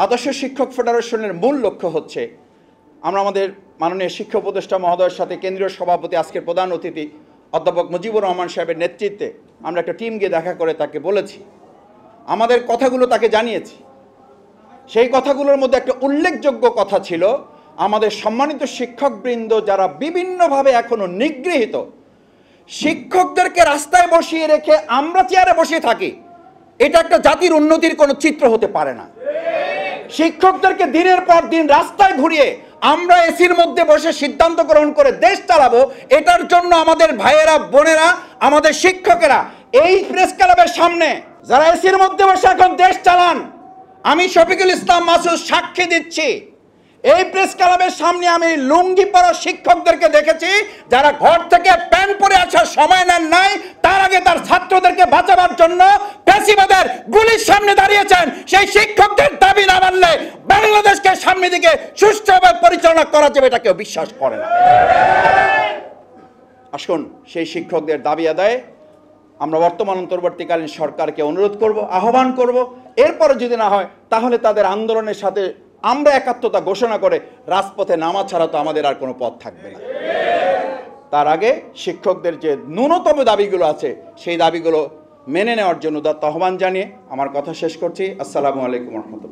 আদর্শ শিক্ষক ফেডারেশনের মূল লক্ষ্য হচ্ছে, আমরা আমাদের মাননীয় শিক্ষা উপদেষ্টা মহোদয়ের সাথে কেন্দ্রীয় সভাপতি আজকের প্রধান অতিথি অধ্যাপক মুজিবুর রহমান সাহেবের নেতৃত্বে আমরা একটা টিম গিয়ে দেখা করে তাকে বলেছি, আমাদের কথাগুলো তাকে জানিয়েছি। সেই কথাগুলোর মধ্যে একটা উল্লেখযোগ্য কথা ছিল, আমাদের সম্মানিত শিক্ষকবৃন্দ যারা বিভিন্নভাবে এখনো নিগৃহীত, শিক্ষকদেরকে রাস্তায় বসিয়ে রেখে আমরা চেয়ারে বসিয়ে থাকি, এটা একটা জাতির উন্নতির কোনো চিত্র হতে পারে না। শিক্ষকদেরকে দিনের পর দিন রাস্তায় ঘুরিয়ে আমরা এসির মধ্যে বসে সিদ্ধান্ত গ্রহণ করে দেশ চালাবো, এটার জন্য আমাদের ভাইয়েরা বোনেরা, আমাদের শিক্ষকেরা এই প্রেস ক্লাবের সামনে যারা এসির মধ্যে বসে এখন দেশ চালান, আমি শফিকুল ইসলাম মাসুদ সাক্ষী দিচ্ছি, এই প্রেস ক্লাবের সামনে আমি লুঙ্গি পরা শিক্ষকদেরকে দেখেছি যারা ঘর থেকে প্যান্ট পরে আসার সময় নেন নাই, তার আগে তার ছাত্রদেরকে বাঁচাবার জন্য ফ্যাসিবাদের গুলির সামনে দাঁড়িয়েছেন। সেই শিক্ষকদের দাবি না মানলে বাংলাদেশকে সামনে দিকে সুষ্ঠুভাবে পরিচালনা করা যাবে এটা কেউ বিশ্বাস করে না। আসুন সেই শিক্ষকদের দাবি আদায়ে আমরা বর্তমান অন্তর্বর্তীকালীন সরকারকে অনুরোধ করব, আহ্বান করব, এরপরে যদি না হয় তাহলে তাদের আন্দোলনের সাথে আমরা একাত্মতা ঘোষণা করে রাজপথে নামা ছাড়া তো আমাদের আর কোনো পথ থাকবে না। তার আগে শিক্ষকদের যে ন্যূনতম দাবিগুলো আছে সেই দাবিগুলো মেনে নেওয়ার জন্য আহ্বান জানিয়ে আমার কথা শেষ করছি। আসসালামু আলাইকুম রহমতুল্লাহ।